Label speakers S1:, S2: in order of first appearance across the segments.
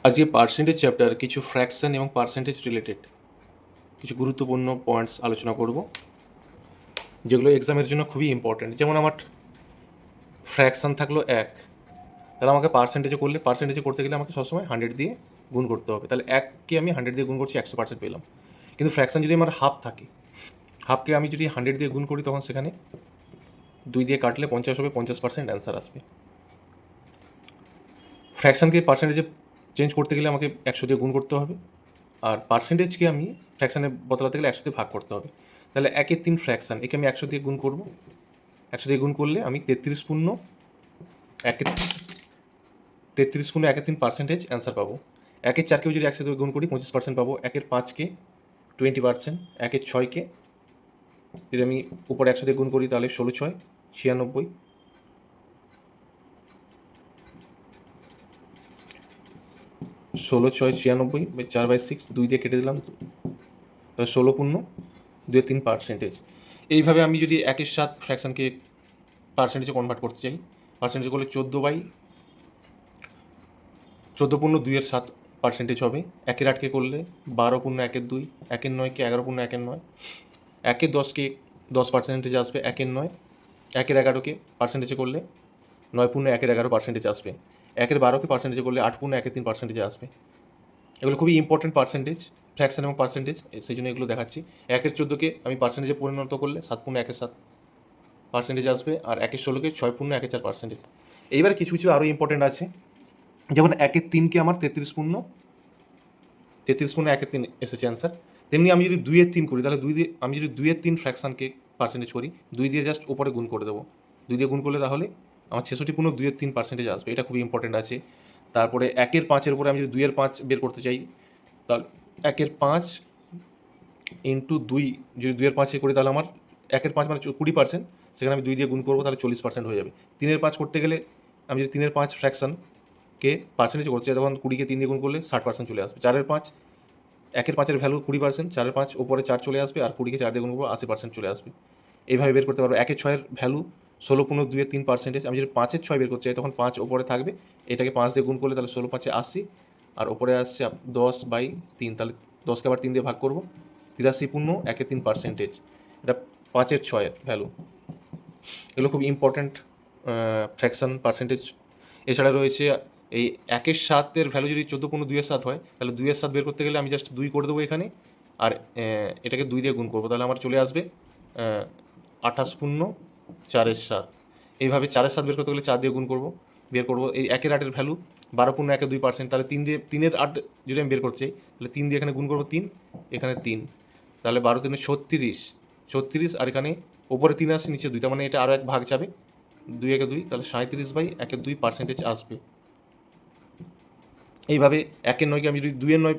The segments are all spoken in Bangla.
S1: আজকে পার্সেন্টেজ চ্যাপ্টার কিছু ফ্র্যাকশন এবং পার্সেন্টেজ রিলেটেড কিছু গুরুত্বপূর্ণ পয়েন্টস আলোচনা করব, যেগুলো এক্সামের জন্য খুবই ইম্পর্ট্যান্ট। যেমন আমার ফ্র্যাকশন থাকলো 1, তাহলে আমাকে পার্সেন্টেজে করতে গেলে আমাকে সবসময় 100 দিয়ে গুণ করতে হবে। তাহলে 1কে আমি 100 দিয়ে গুণ করছি, 100% পেলাম। কিন্তু ফ্র্যাকশন যদি আমার হাফ থাকে, হাফকে আমি যদি 100 দিয়ে গুণ করি, তখন সেখানে 2 দিয়ে কাটলে 50 হবে, 50% অ্যান্সার আসবে। ফ্র্যাকশনকে পার্সেন্টেজে চেঞ্জ করতে গেলে আমাকে 100 দিয়ে গুণ করতে হবে, আর পার্সেন্টেজকে আমি ফ্র্যাকশানে বদলাতে গেলে 100 দিয়ে ভাগ করতে হবে। তাহলে 1/3 ফ্র্যাকশান, একে আমি 100 দিয়ে গুণ করব। 100 দিয়ে গুণ করলে আমি 33 পূর্ণ 1/3 পার্সেন্টেজ অ্যান্সার পাবো। 1/4কেও যদি 100 দিয়ে গুণ করি 25% পাবো। 1/5কে 20%, 1/6কে যদি আমি উপরে 100 দিয়ে গুণ করি তাহলে 16×6 96, 16×6 96, 4/6, 2 দিয়ে কেটে দিলাম, তাহলে 16/2/3 এইভাবে আমি যদি 1/7 ফ্র্যাকশানকে পার্সেন্টেজে কনভার্ট করতে চাই, পার্সেন্টেজ করলে 14/2/7 হবে। 1/8কে করলে 12/1/2, 1/9কে 11/1/9, 1/10কে 10% আসবে, 1/9, 1/11কে পার্সেন্টেজে করলে 9/1/11% আসবে, 1/12কে পার্সেন্টেজে করলে 8/1/3% আসবে। এগুলো খুবই ইম্পর্টেন্ট পার্সেন্টেজ, ফ্র্যাকশন এবং পার্সেন্টেজ, সেই জন্য এগুলো দেখাচ্ছি। 1/14কে আমি পার্সেন্টেজে পরিণত করলে 7/1/7% আসবে, আর 1/16কে 6/1/4%। এইবারে কিছু কিছু আরও ইম্পর্টেন্ট আছে, যেমন 1/3কে আমার 33/1/3 এসেছে অ্যান্সার। তেমনি আমি যদি 2/3 করি, তাহলে আমি যদি 2/3 ফ্র্যাকশানকে পার্সেন্টেজ করি, 2 দিয়ে জাস্ট উপরে গুণ করে দেবো। 2 দিয়ে গুণ করলে তাহলে আমার 66/2/3% আসবে। এটা খুবই ইম্পর্টেন্ট আছে। তারপরে 1/5 উপরে আমি যদি 2/5 বের করতে চাই, তাহলে 1/5 ইন্টু 2 যদি 2/5 করি, তাহলে আমার 1/5 মানে 20%, সেখানে আমি 2 দিয়ে গুণ করবো, তাহলে 40% হয়ে যাবে। 3/5 করতে গেলে আমি যদি 3/5 ফ্র্যাকশানকে পার্সেন্টেজ করতে চাই, তখন 20কে 3 দিয়ে গুণ করলে 60% চলে আসবে। 4/5, 1/5 ভ্যালু 20%, 4/5 ওপরে 4 চলে আসবে, আর 20কে 4 দিয়ে গুণ করবো 80% চলে আসবে। এইভাবে বের করতে পারবো। 1/6 ভ্যালু 16/2/3%। আমি যদি 5/6 বের করতে চাই, তখন 5 ওপরে থাকবে, এটাকে 5 দিয়ে গুণ করলে তাহলে 16×5 80, আর ওপরে আসছে 10/3, তাহলে 10কে আবার 3 দিয়ে ভাগ করবো, 83/1/3%। এটা 5/6 ভ্যালু। এগুলো খুব ইম্পর্ট্যান্ট ফ্র্যাকশান পার্সেন্টেজ। এছাড়া রয়েছে এই 1/7 ভ্যালু যদি 14/2/7 হয়, তাহলে 2/7 বের করতে গেলে আমি জাস্ট 2 করে দেবো এখানে, আর এটাকে 2 দিয়ে গুণ করবো, তাহলে আমার চলে আসবে 28/4/7। এইভাবে 4/7 বের করতে গেলে 4 দিয়ে গুণ করবো, বের করবো। এই 1/8 ভ্যালু 12/1/2%, তাহলে 3/8 যদি আমি বের করতে চাই, তাহলে 3 দিয়ে এখানে গুণ করবো, 3, এখানে 3, তাহলে 12×3 36, আর এখানে ওপরে 3 আসছে, নিচে 2, তার মানে এটা আরও 1 ভাগ যাবে, 2/2, তাহলে 37/1/2% আসবে। এইভাবে 1/9কে আমি যদি 2/9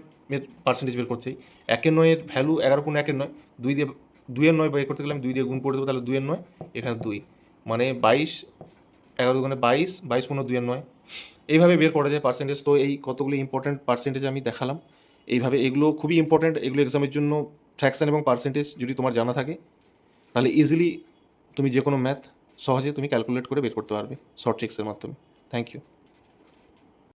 S1: পার্সেন্টেজ বের করতে চাই, 1/9 ভ্যালু 11/1/9, 2/9 বের করতে গেলে আমি 2 দিয়ে গুণ করে দেবো, তাহলে 2/9, এখানে 2, মানে 22, 11×2 22, 22/2/9। এইভাবে বের করা যায় পার্সেন্টেজ। তো এই কতগুলো ইম্পর্ট্যান্ট পার্সেন্টেজ আমি দেখালাম। এইভাবে এগুলো খুবই ইম্পর্ট্যান্ট, এগুলো এক্সামের জন্য। ফ্র্যাকশন এবং পার্সেন্টেজ যদি তোমার জানা থাকে, তাহলে ইজিলি তুমি যে কোনো ম্যাথ সহজে তুমি ক্যালকুলেট করে বের করতে পারবে শর্ট ট্রিক্সের মাধ্যমে। Thank you.